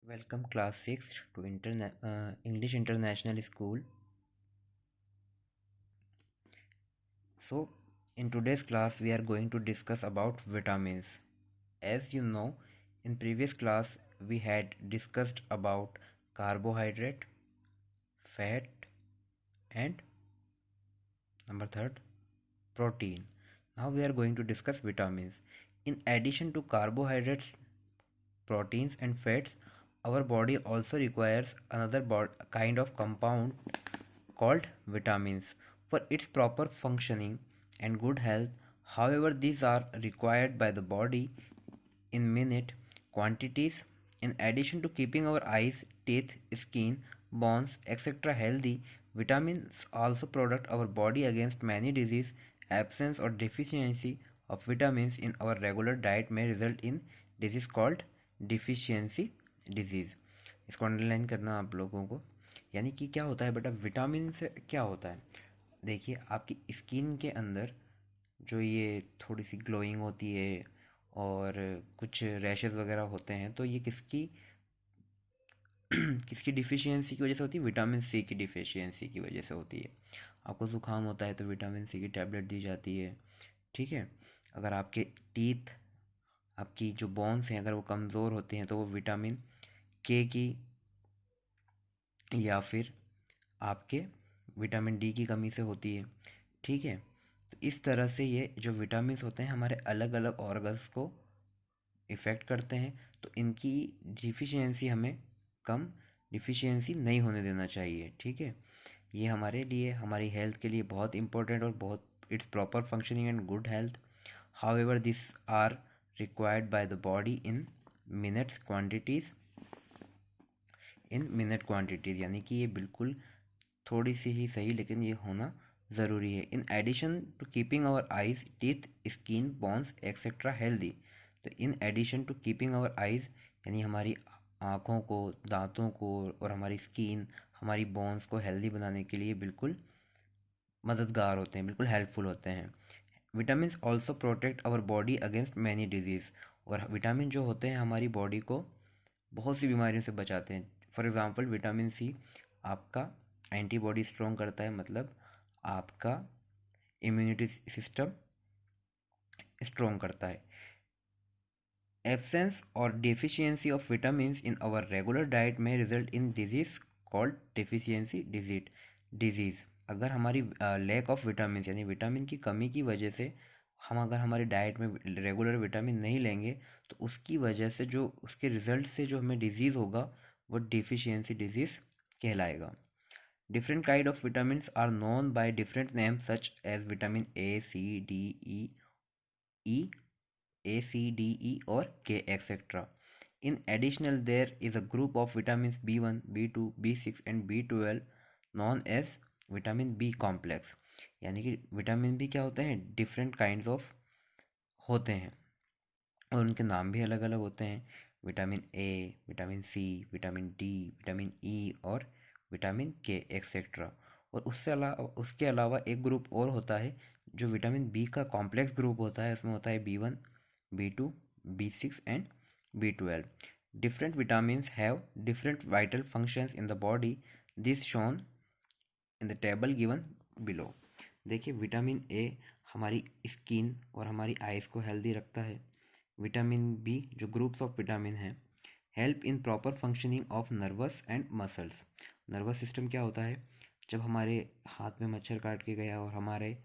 Welcome class 6 to English International School. So in today's class we are going to discuss about vitamins. As you know, in previous class we had discussed about carbohydrate, fat and number third protein. Now we are going to discuss vitamins. In addition to carbohydrates, proteins and fats, our body also requires another kind of compound called vitamins for its proper functioning and good health. However, these are required by the body in minute quantities. In addition to keeping our eyes, teeth, skin, bones, etc. healthy, vitamins also protect our body against many diseases. Absence or deficiency of vitamins in our regular diet may result in disease called deficiency disease. इसको underline करना आप लोगों को। यानी कि क्या होता है बेटा, विटामिन से क्या होता है। देखिए, आपकी स्किन के अंदर जो ये थोड़ी सी ग्लोइंग होती है और कुछ रैशेस वगैरह होते हैं, तो ये किसकी किसकी डिफिशियंसी की वजह से होती है? विटामिन सी की डिफिशियंसी की वजह से होती है। आपको ज़ुकाम होता है तो विटामिन सी की टैबलेट दी जाती है, ठीक है। अगर आपके टीथ, आपकी जो बोन्स हैं, अगर वो कमज़ोर होते हैं तो वो विटामिन के की या फिर आपके विटामिन डी की कमी से होती है, ठीक है। तो इस तरह से ये जो विटामिन्स होते हैं हमारे अलग अलग ऑर्गन्स को इफ़ेक्ट करते हैं, तो इनकी डिफिशियंसी हमें कम डिफिशियंसी नहीं होने देना चाहिए, ठीक है। ये हमारे लिए, हमारी हेल्थ के लिए बहुत इंपॉर्टेंट और बहुत its proper functioning and good health. However this are required by the body in minutes quantities, यानी कि ये बिल्कुल थोड़ी सी ही सही, लेकिन ये होना ज़रूरी है। In addition to keeping our eyes, teeth, skin, bones etcetera healthy. तो in addition to keeping our eyes यानी हमारी आँखों को, दांतों को और हमारी स्किन, हमारी बोन्स को हेल्दी बनाने के लिए बिल्कुल मददगार होते हैं, बिल्कुल हेल्पफुल होते हैं। Vitamin also protect our body against many diseases. और विटामिन जो होते हैं हमारी बॉडी को बहुत सी बीमारियों से बचाते हैं। फॉर एग्ज़ाम्पल, विटामिन सी आपका एंटीबॉडी स्ट्रॉन्ग करता है, मतलब आपका इम्यूनिटी सिस्टम स्ट्रॉन्ग करता है। एब्सेंस और deficiency of vitamins in our regular diet में result in disease called deficiency disease. अगर हमारी लैक ऑफ विटामिन यानी विटामिन की कमी की वजह से हम अगर हमारी डाइट में रेगुलर विटामिन नहीं लेंगे, तो उसकी वजह से जो उसके रिजल्ट से जो हमें डिजीज़ होगा वो डेफिशिएंसी डिजीज़ कहलाएगा। Different kind of vitamins are known by different names such as vitamin A, C, D, E, A, C, D, E or K, etc. In addition, there is a group of vitamins B1, B2, B6 and B12 known as vitamin B complex. यानी कि vitamin B क्या होते हैं? Different kinds of होते हैं और उनके नाम भी अलग अलग होते हैं। Vitamin A, vitamin C, vitamin D, vitamin E और विटामिन के एक्सेट्रा। और उसके अलावा एक ग्रुप और होता है जो विटामिन बी का कॉम्प्लेक्स ग्रुप होता है। उसमें होता है B1, B2, B6 and B12। Different vitamins have different vital functions in the body, this shown in the table given below. देखिए, विटामिन ए हमारी स्किन और हमारी आइज़ को हेल्दी रखता है। विटामिन बी जो ग्रुप्स ऑफ विटामिन हैं, help in proper functioning of nervous and muscles. Nervous system क्या होता है? जब हमारे हाथ में मच्छर काट के गया और हमारे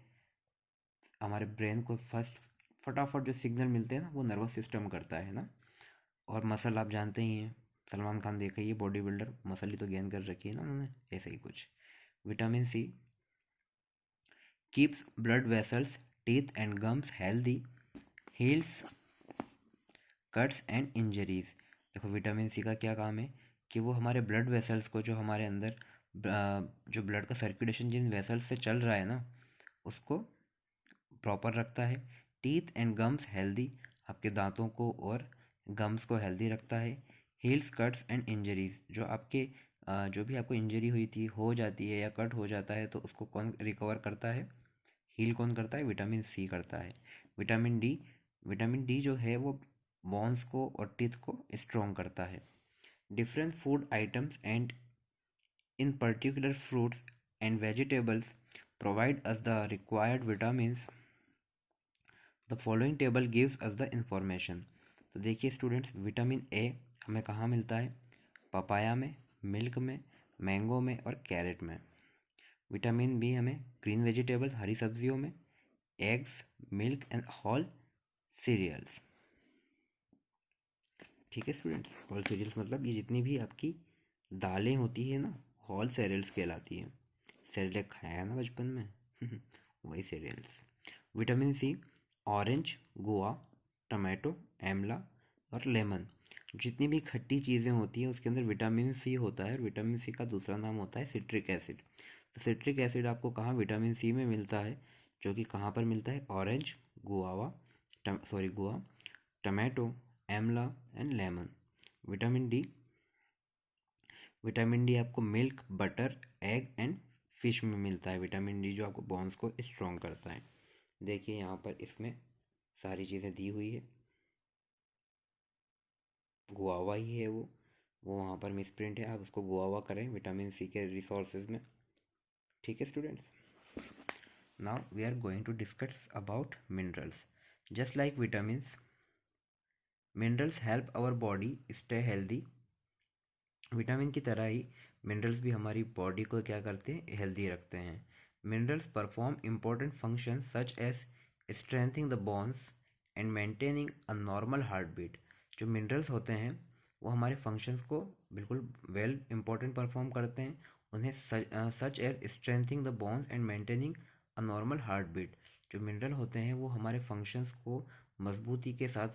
हमारे ब्रेन को फटाफट जो सिग्नल मिलते हैं ना, वो नर्वस सिस्टम करता है ना। और मसल आप जानते ही हैं, सलमान खान देखा ही है, बॉडी बिल्डर, मसल ही तो गेन कर रखी है ना उन्होंने, ऐसे ही कुछ। Vitamin C keeps blood vessels, teeth and gums healthy, heals cuts and injuries. देखो, विटामिन सी का क्या काम है कि वो हमारे ब्लड वेसल्स को, जो हमारे अंदर जो ब्लड का सर्कुलेशन जिन वेसल्स से चल रहा है ना, उसको प्रॉपर रखता है। टीथ एंड गम्स हेल्दी, आपके दांतों को और गम्स को हेल्दी रखता है। हील्स कट्स एंड इंजरीज, जो आपके जो भी आपको इंजरी हुई थी, हो जाती है या कट हो जाता है, तो उसको कौन रिकवर करता है? हील कौन करता है? विटामिन सी करता है। विटामिन डी जो है वो बोन्स को और टीथ को स्ट्रॉन्ग करता है। Different food items and in particular fruits and vegetables provide us the required vitamins. The following table gives us the information. तो देखिए स्टूडेंट्स, विटामिन ए हमें कहाँ मिलता है? पपाया में, मिल्क में, मैंगो में और कैरेट में। विटामिन बी हमें ग्रीन वेजिटेबल्स, हरी सब्जियों में, eggs, milk and whole cereals. ठीक है स्टूडेंट्स, होल सीरियल्स मतलब ये जितनी भी आपकी दालें होती है ना, होल सीरियल्स कहलाती है। सेरेलेक खाया है ना बचपन में वही सीरियल्स। विटामिन सी ऑरेंज, गुआ, टमाटो, एमला और लेमन। जितनी भी खट्टी चीज़ें होती हैं उसके अंदर विटामिन सी होता है, और विटामिन सी का दूसरा नाम होता है सिट्रिक एसिड। तो सिट्रिक एसिड आपको कहाँ विटामिन सी में मिलता है? जो कि कहाँ पर मिलता है? Orange, guava, guava, tomato, amla and lemon. Vitamin D आपको milk, butter, egg and fish में मिलता है। विटामिन डी जो आपको बोन्स को स्ट्रॉन्ग करता है। देखिए यहाँ पर इसमें सारी चीज़ें दी हुई है। गुआवा ही है वो वहाँ पर मिसप्रिंट है, आप उसको गुआवा करें विटामिन सी के रिसोर्सेज में। ठीक है students, now we are going to discuss about minerals. Just like vitamins, minerals help our body stay healthy. Vitamin की तरह ही मिनरल्स भी हमारी बॉडी को क्या करते हैं? हेल्दी रखते हैं। Minerals perform important function such as strengthening the bones and maintaining a normal heart beat. जो मिनरल्स होते हैं वो हमारे फंक्शंस को बिल्कुल वेल इम्पोर्टेंट परफॉर्म करते हैं। उन्हें such as strengthening the bones and maintaining a normal heart beat. जो मिनरल होते हैं वो हमारे फंक्शंस को मजबूती के साथ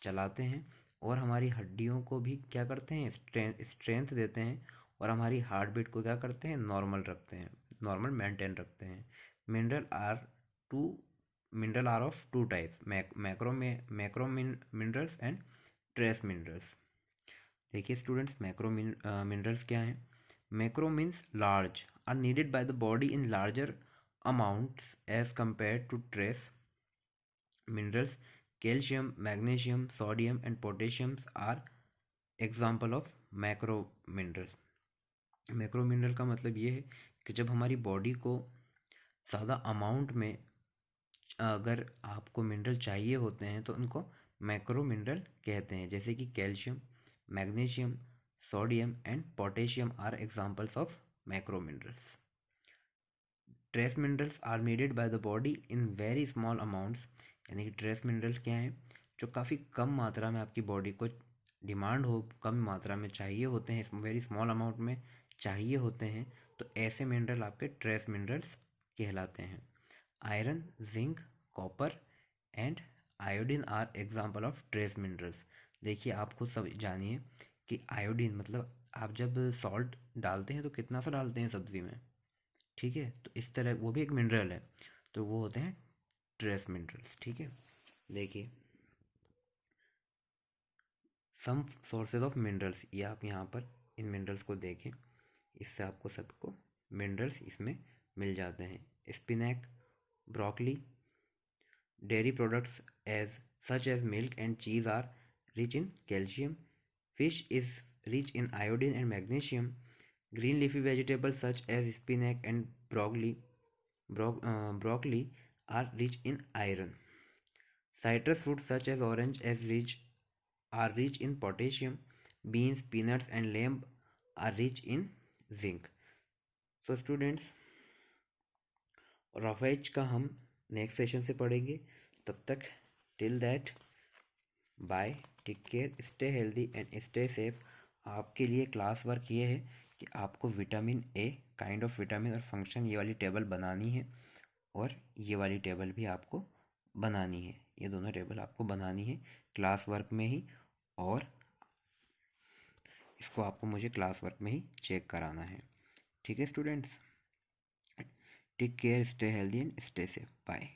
चलाते हैं और हमारी हड्डियों को भी क्या करते हैं? स्ट्रेंथ देते हैं, और हमारी हार्ट बीट को क्या करते हैं? नॉर्मल रखते हैं, नॉर्मल मेंटेन रखते हैं। Mineral are two mineral are of two types, macro minerals and trace minerals. देखिए स्टूडेंट्स, मैक्रो मिनरल्स क्या हैं? Macro means large, are needed by the body in larger amounts as compared to trace minerals. Calcium, magnesium, sodium and potassium are example of macro minerals। Macro mineral का मतलब ये है कि जब हमारी body को ज़्यादा अमाउंट में अगर आपको मिनरल चाहिए होते हैं तो उनको मैक्रो मिनरल कहते हैं। जैसे कि calcium, magnesium, sodium and potassium are examples of macro minerals. Trace minerals are needed by the body in very small amounts. यानी कि ट्रेस मिनरल्स क्या हैं? जो काफ़ी कम मात्रा में आपकी बॉडी को डिमांड हो, कम मात्रा में चाहिए होते हैं, वेरी स्मॉल अमाउंट में चाहिए होते हैं, तो ऐसे मिनरल आपके ट्रेस मिनरल्स कहलाते हैं। Iron, zinc, copper and iodine are example of trace minerals. देखिए आप खुद सब जानिए कि आयोडीन मतलब आप जब सॉल्ट डालते हैं तो कितना सा डालते हैं सब्जी में? ठीक है, तो इस तरह वो भी एक मिनरल है, तो वो होते हैं ट्रेस मिनरल्स। ठीक है, देखिए सम सोर्सेज ऑफ मिनरल्स, ये आप यहाँ पर इन मिनरल्स को देखें, इससे आपको सबको मिनरल्स इसमें मिल जाते हैं। Spinach, broccoli, dairy products as such as milk and cheese are rich in calcium. Fish is rich in iodine and magnesium. Green leafy vegetables such as spinach and broccoli are rich in iron. Citrus fruits such as orange are rich in potassium. Beans, peanuts and lamb are rich in zinc. So students, roughage का हम next session से पढ़ेंगे। तब तक till that bye, take care, stay healthy and stay safe. आपके लिए class work ये है कि आपको vitamin A, kind of vitamin और फंक्शन, ये वाली टेबल बनानी है, और ये वाली टेबल भी आपको बनानी है। ये दोनों टेबल आपको बनानी है क्लास वर्क में ही, और इसको आपको मुझे क्लास वर्क में ही चेक कराना है। ठीक है students, take care, stay healthy and stay safe, bye.